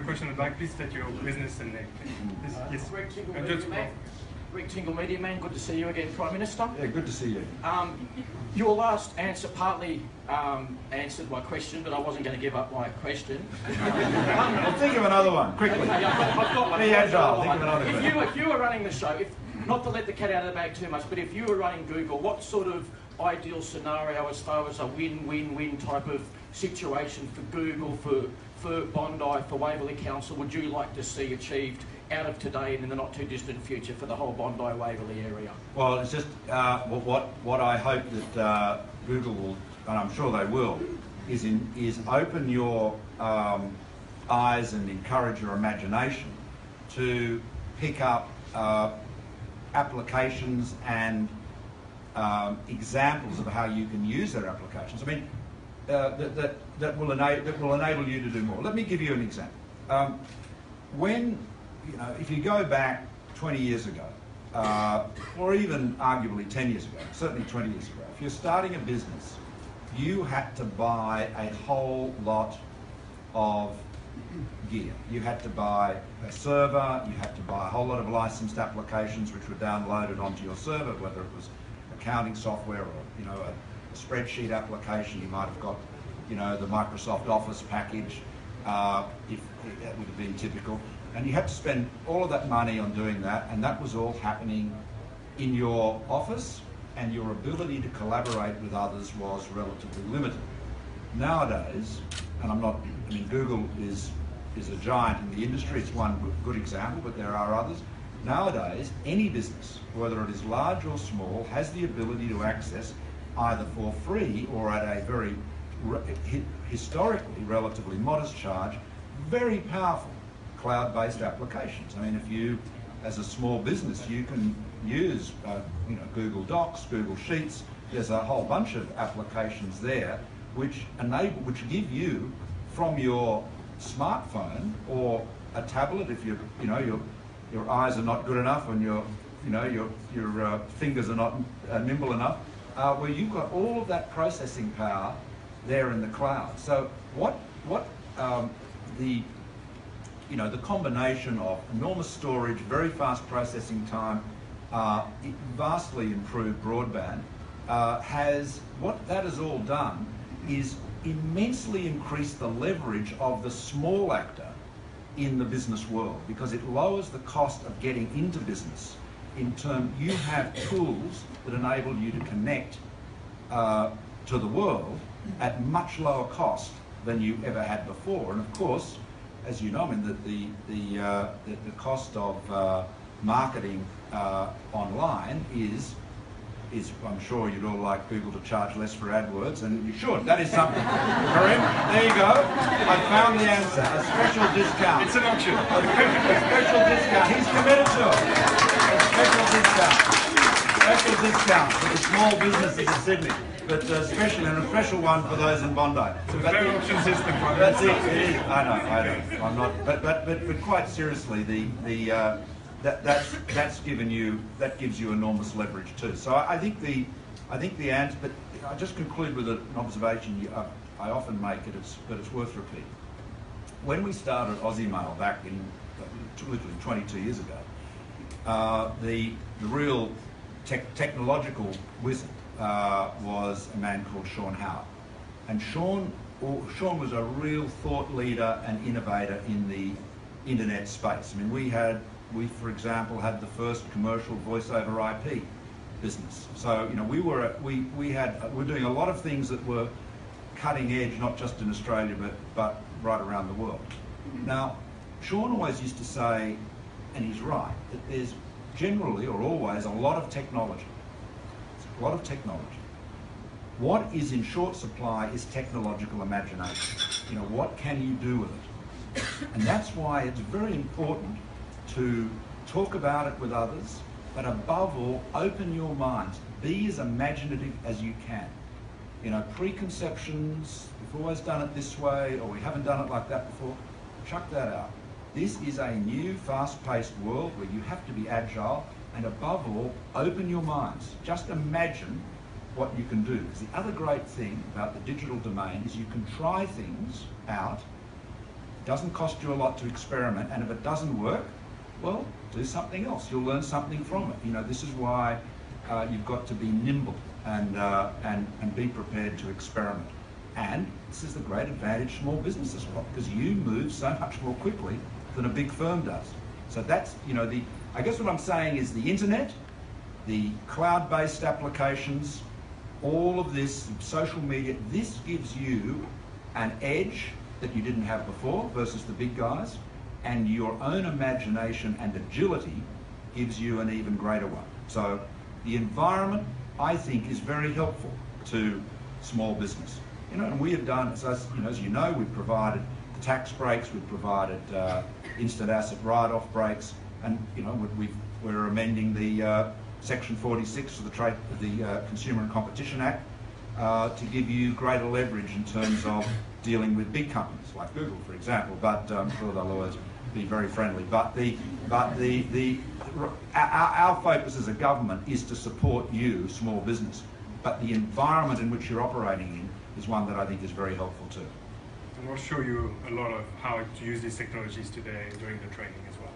a question at the back. Please state your business and name. Yes. Rick Tingle, Media Man. Rick Tingle, Media Man. Good to see you again, Prime Minister. Yeah, good to see you. Your last answer partly answered my question, but I wasn't going to give up my question. Well, think of another one, quickly. Okay, I've got one. Be agile, think of another one. If you were running the show, not to let the cat out of the bag too much, but if you were running Google, what sort of ideal scenario as far as a win-win-win type of situation for Google, for Bondi, for Waverley Council would you like to see achieved out of today and in the not too distant future for the whole Bondi Waverley area? Well, it's just what I hope that Google will, and I'm sure they will, is open your eyes and encourage your imagination to pick up applications and examples of how you can use their applications. I mean, that will enable you to do more. Let me give you an example. If you go back 20 years ago, or even arguably 10 years ago, certainly 20 years ago, if you're starting a business, you had to buy a whole lot of gear. You had to buy a server, you had to buy a whole lot of licensed applications which were downloaded onto your server, whether it was accounting software or a spreadsheet application. You might have got the Microsoft Office package, if that would have been typical. And you had to spend all of that money on doing that, and that was all happening in your office, and your ability to collaborate with others was relatively limited. Nowadays, and Google is a giant in the industry, it's one good example, but there are others. Nowadays, any business, whether it is large or small, has the ability to access either for free or at a very historically relatively modest charge, very powerful cloud-based applications. I mean, if you, as a small business, you can use Google Docs, Google Sheets. There's a whole bunch of applications there which give you from your smartphone or a tablet, if your eyes are not good enough and your fingers are not nimble enough, where you've got all of that processing power there in the cloud. So the combination of enormous storage, very fast processing time, vastly improved broadband, what that has all done is immensely increase the leverage of the small actor in the business world, because it lowers the cost of getting into business. You have tools that enable you to connect to the world at much lower cost than you ever had before. And of course, as you know, I mean, the cost of marketing online is I'm sure you'd all like Google to charge less for AdWords, and you should. That is something. Karim, there you go. I found the answer. A special discount. It's an option. A special discount. He's committed to it. A special discount. Special discount for the small businesses of Sydney. But especially, and a special one for those in Bondi. It's a fair option system. That's it. It is. I know. I'm not. But quite seriously, that gives you enormous leverage too. So I think the answer. But I just conclude with an observation I often make it, but it's worth repeating. When we started Aussie Mail back in literally 22 years ago, the real technological wizard was a man called Sean Howard, and Sean was a real thought leader and innovator in the internet space. I mean, we for example had the first commercial voice over IP business. So we're doing a lot of things that were cutting edge, not just in Australia but right around the world. Now, Sean always used to say, and he's right, that there's generally or always a lot of technology. A lot of technology. What is in short supply is technological imagination. What can you do with it? And that's why it's very important to talk about it with others, but above all, open your minds. Be as imaginative as you can. Preconceptions, we've always done it this way, or we haven't done it like that before, chuck that out. This is a new, fast-paced world where you have to be agile, and above all, open your minds. Just imagine what you can do. Because the other great thing about the digital domain is you can try things out, doesn't cost you a lot to experiment, and if it doesn't work, well, do something else. You'll learn something from it. You know, this is why you've got to be nimble and be prepared to experiment. And this is the great advantage small businesses got, because you move so much more quickly than a big firm does. So that's, you know, I guess what I'm saying is the internet, the cloud-based applications, all of this, social media, this gives you an edge that you didn't have before versus the big guys, and your own imagination and agility gives you an even greater one. So the environment, I think, is very helpful to small business. You know, and we have done, as you know, we've provided the tax breaks, we've provided instant asset write-off breaks, and you know, we're amending the Section 46 of the Consumer and Competition Act to give you greater leverage in terms of dealing with big companies like Google, for example. But I'm sure they'll always be very friendly. But our focus as a government is to support you, small business. But the environment in which you're operating in is one that I think is very helpful too. And we'll show you a lot of how to use these technologies today during the training as well.